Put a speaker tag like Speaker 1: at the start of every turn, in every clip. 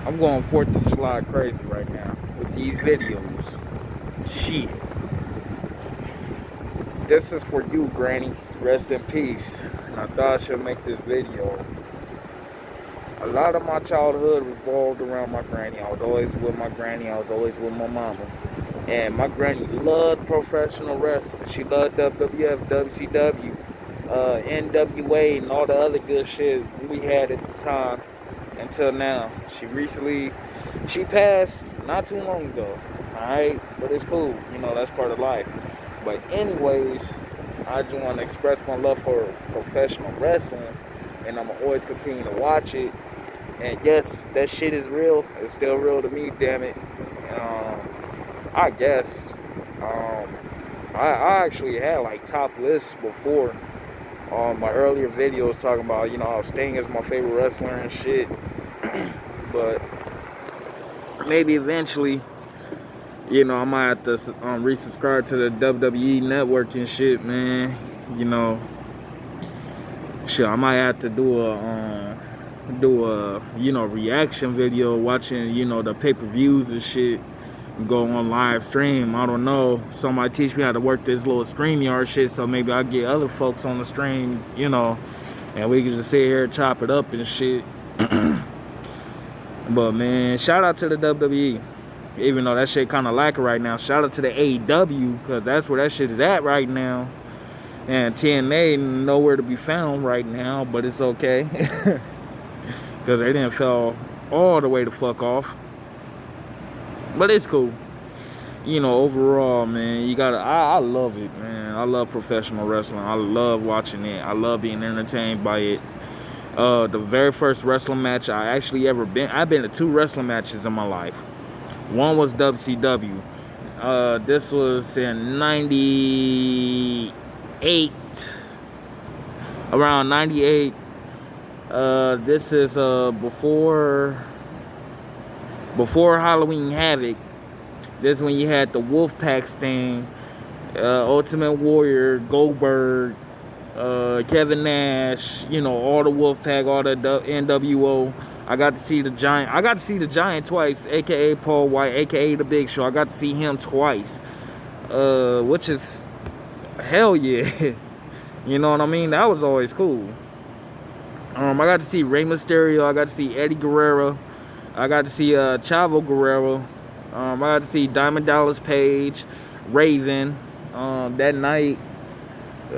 Speaker 1: I'm going 4th of July crazy right now with these videos. Shit. This is for you, Granny. Rest in peace. And I thought I should make this video. A lot of my childhood revolved around my granny. I was always with my granny. I was always with my mama. And my granny loved professional wrestling. She loved WWF, WCW, NWA, and all the other good shit we had at the time until now. She passed not too long ago. Alright? But it's cool. You know, that's part of life. But anyways, I just want to express my love for professional wrestling. And I'm going to always continue to watch it. And yes, that shit is real. It's still real to me, damn it. I guess. I actually had like top lists before. My earlier videos talking about, you know, how Sting is my favorite wrestler and shit. But maybe eventually, you know, I might have to resubscribe to the WWE network and shit, man. You know, shit, I might have to do a you know, reaction video watching, you know, the pay-per-views and shit, go on live stream. I don't know, somebody teach me how to work this little StreamYard shit, so maybe I'll get other folks on the stream, you know, and we can just sit here and chop it up and shit. But man, shout out to the WWE, even though that shit kind of lacking right now. Shout out to the AEW, because that's where that shit is at right now. And TNA nowhere to be found right now, but it's okay. Because they didn't fell all the way the fuck off. But it's cool. You know, overall, man, you gotta, I love it, man. I love professional wrestling. I love watching it. I love being entertained by it. The very first wrestling match I actually ever I've been to 2 wrestling matches in my life. One was WCW. This was in 98. Around 98. This is before Halloween Havoc. This is when you had the Wolfpack Sting, Ultimate Warrior, Goldberg, Kevin Nash, you know, all the Wolfpack, all the NWO. I got to see the Giant twice, aka Paul White, aka the Big Show. I got to see him twice. Which is hell yeah. You know what I mean? That was always cool. I got to see Rey Mysterio. I got to see Eddie Guerrero. I got to see Chavo Guerrero. I got to see Diamond Dallas Page, Raven. That night,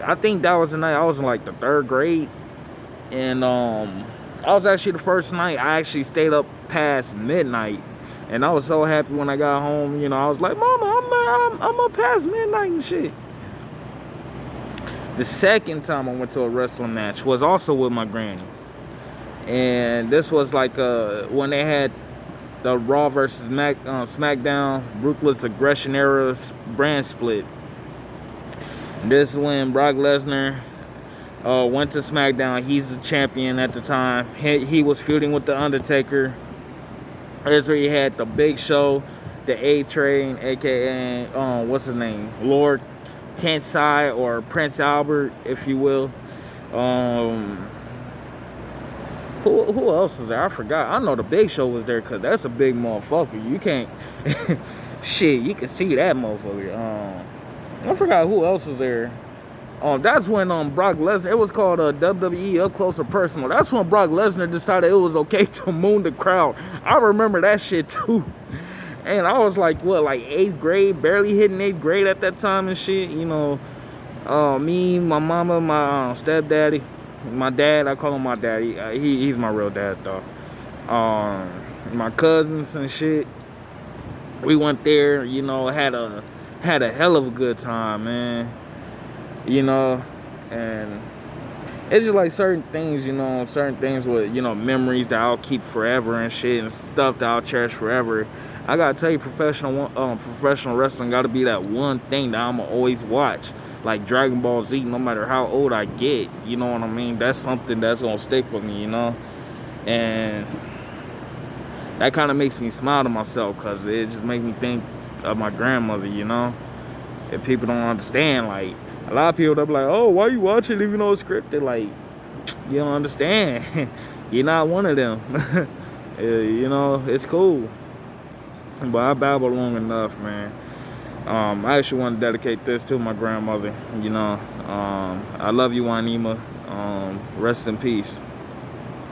Speaker 1: I think that was the night I was in like the 3rd grade, and I was actually the first night I actually stayed up past midnight, and I was so happy when I got home. You know, I was like, "Mama, I'm up past midnight and shit." The second time I went to a wrestling match was also with my granny. And this was like when they had the Raw versus SmackDown Ruthless Aggression era brand split. This is when Brock Lesnar went to SmackDown. He's the champion at the time. He was feuding with The Undertaker. That's where he had the Big Show, the A-Train, a.k.a. What's his name? Lord Tensai, or Prince Albert, if you will. Who else was there? I forgot. I know the Big Show was there, because that's a big motherfucker. You can't... Shit, you can see that motherfucker. I forgot who else was there. That's when Brock Lesnar... It was called WWE Up Close and Personal. That's when Brock Lesnar decided it was okay to moon the crowd. I remember that shit, too. And I was like, what, like 8th grade? Barely hitting 8th grade at that time and shit. You know, me, my mama, my stepdaddy, my dad, I call him my daddy. He's my real dad, though. My cousins and shit. We went there, you know, had a hell of a good time, man. You know, and it's just like certain things, you know, with, you know, memories that I'll keep forever and shit, and stuff that I'll cherish forever. I gotta tell you, professional wrestling gotta be that one thing that I'ma always watch. Like Dragon Ball Z, no matter how old I get, you know what I mean? That's something that's gonna stick with me, you know? And that kind of makes me smile to myself, because it just makes me think of my grandmother, you know? If people don't understand, like, a lot of people, they'll be like, oh, why you watching even though it's scripted? Like, you don't understand. You're not one of them. You know, it's cool. But I babbled long enough, man. I actually want to dedicate this to my grandmother. You know, I love you, Wynema. Rest in peace.